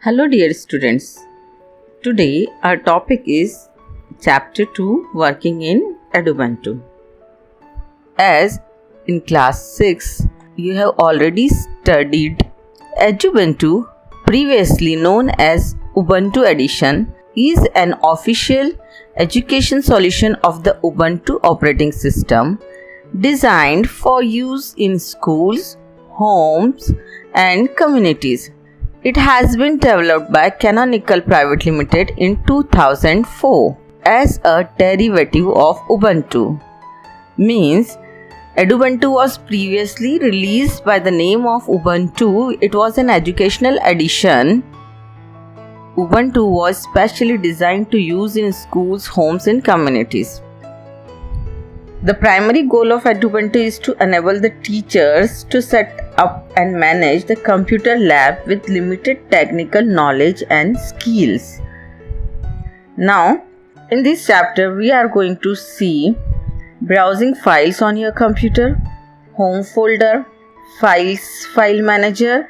Hello dear students. Today our topic is Chapter 2 Working in Edubuntu. As in class 6 you have already studied Edubuntu, previously known as Ubuntu Edition, is an official education solution of the Ubuntu operating system designed for use in schools, homes and communities. It has been developed by Canonical Private Limited in 2004 as a derivative of Ubuntu. Means Edubuntu was previously released by the name of Ubuntu. It was an educational edition. Ubuntu was specially designed to use in schools, homes and communities. The primary goal of Edubuntu is to enable the teachers to set up and manage the computer lab with limited technical knowledge and skills. Now, in this chapter, we are going to see browsing files on your computer, home folder, files, file manager,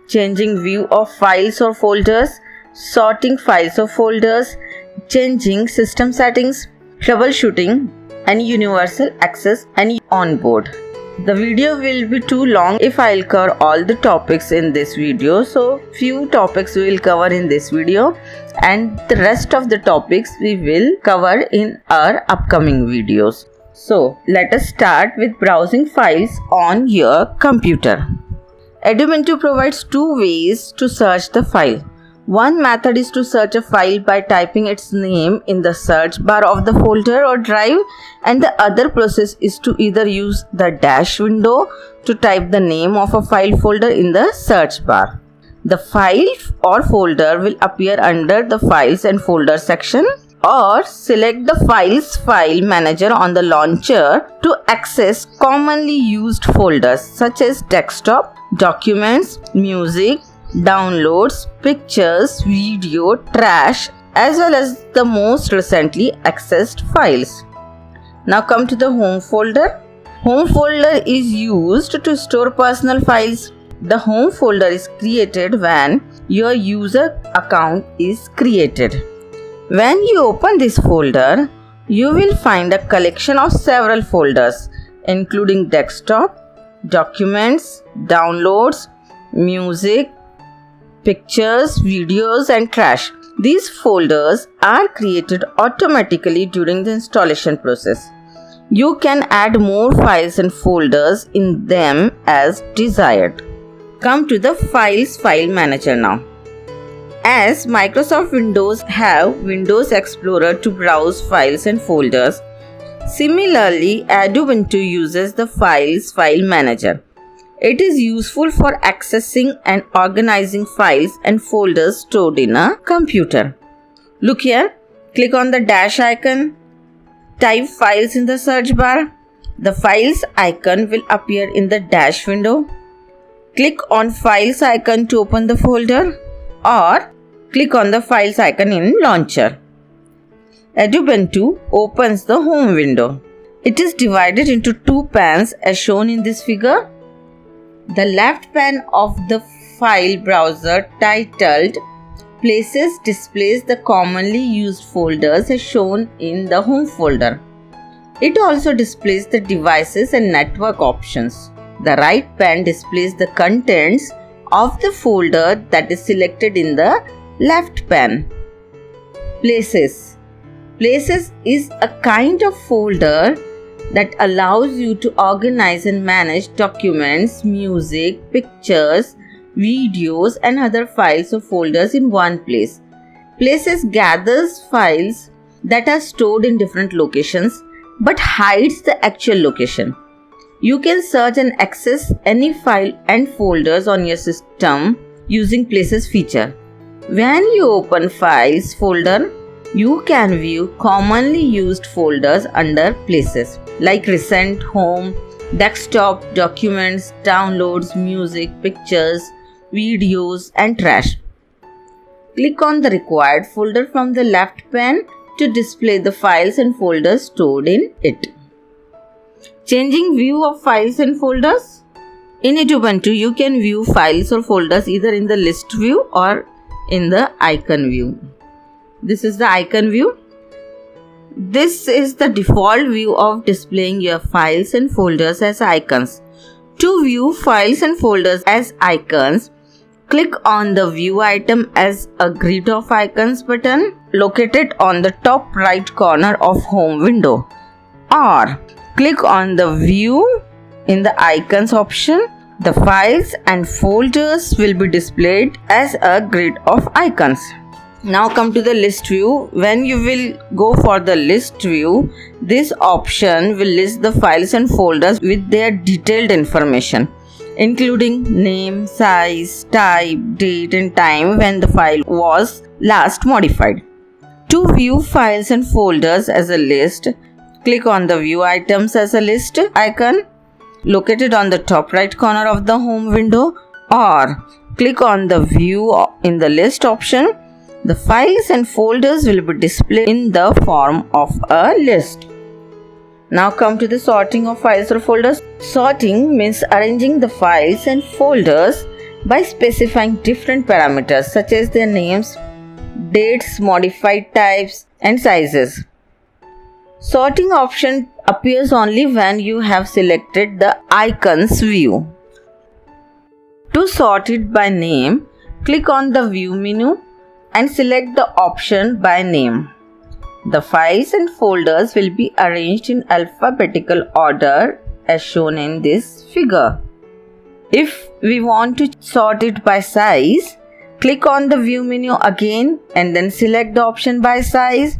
changing view of files or folders, sorting files or folders, changing system settings, troubleshooting, and universal access and onboard. The video will be too long if I'll cover all the topics in this video, so few topics we will cover in this video and the rest of the topics we will cover in our upcoming videos. So let us start with browsing files on your computer. Edubuntu provides two ways to search the file. One method is to search a file by typing its name in the search bar of the folder or drive, and the other process is to either use the dash window to type the name of a file folder in the search bar. The file or folder will appear under the Files and Folders section, or select the Files file manager on the launcher to access commonly used folders such as desktop, documents, music, downloads, pictures, video, trash, as well as the most recently accessed files. Now come to the home folder. Home folder is used to store personal files. The home folder is created when your user account is created. When you open this folder, you will find a collection of several folders including desktop, documents, downloads, music, pictures, videos and trash. These folders are created automatically during the installation process. You can add more files and folders in them as desired. Come to the Files file manager now. As Microsoft Windows have Windows Explorer to browse files and folders, similarly Edubuntu uses the Files file manager. It is useful for accessing and organizing files and folders stored in a computer. Look here, click on the dash icon, type files in the search bar. The files icon will appear in the dash window. Click on files icon to open the folder, or click on the files icon in launcher. Edubuntu opens the home window. It is divided into two panes as shown in this figure. The left pane of the file browser titled Places displays the commonly used folders as shown in the home folder. It also displays the devices and network options. The right pane displays the contents of the folder that is selected in the left pane. Places. Places is a kind of folder that allows you to organize and manage documents, music, pictures, videos and other files or folders in one place. Places gathers files that are stored in different locations but hides the actual location. You can search and access any file and folders on your system using Places feature. When you open Files folder, you can view commonly used folders under Places like recent, home, desktop, documents, downloads, music, pictures, videos and trash. Click on the required folder from the left pane to display the files and folders stored in it. Changing view of files and folders. In Edubuntu, you can view files or folders either in the list view or in the icon view. This is the icon view. This is the default view of displaying your files and folders as icons. To view files and folders as icons, click on the View item as a grid of icons button located on the top right corner of Home window, or click on the View in the Icons option. The files and folders will be displayed as a grid of icons. Now come to the list view. When you will go for the list view, this option will list the files and folders with their detailed information, including name, size, type, date and time when the file was last modified. To view files and folders as a list, click on the View items as a list icon located on the top right corner of the Home window, or click on the View in the List option. The files and folders will be displayed in the form of a list. Now come to the sorting of files or folders. Sorting means arranging the files and folders by specifying different parameters such as their names, dates, modified types, and sizes. Sorting option appears only when you have selected the icons view. To sort it by name, click on the View menu and select the option by name. The files and folders will be arranged in alphabetical order as shown in this figure. If we want to sort it by size, click on the View menu again and then select the option by size.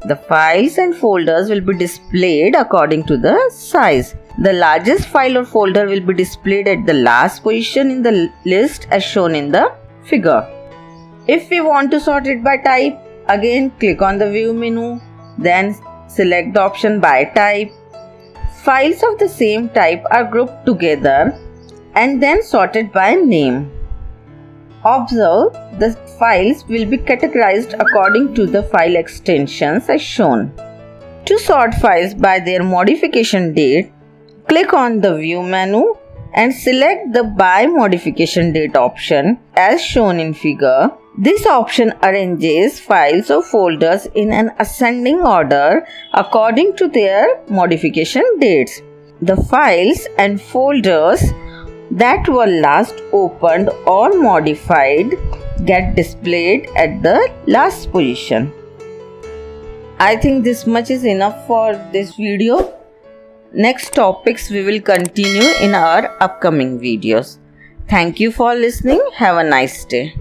The files and folders will be displayed according to the size. The largest file or folder will be displayed at the last position in the list as shown in the figure. If we want to sort it by type, again click on the View menu, then select the option by type. Files of the same type are grouped together and then sorted by name. Observe, the files will be categorized according to the file extensions as shown. To sort files by their modification date, click on the View menu and select the By Modification Date option as shown in figure. This option arranges files or folders in an ascending order according to their modification dates. The files and folders that were last opened or modified get displayed at the last position. I think this much is enough for this video. Next topics we will continue in our upcoming videos. Thank you for listening. Have a nice day.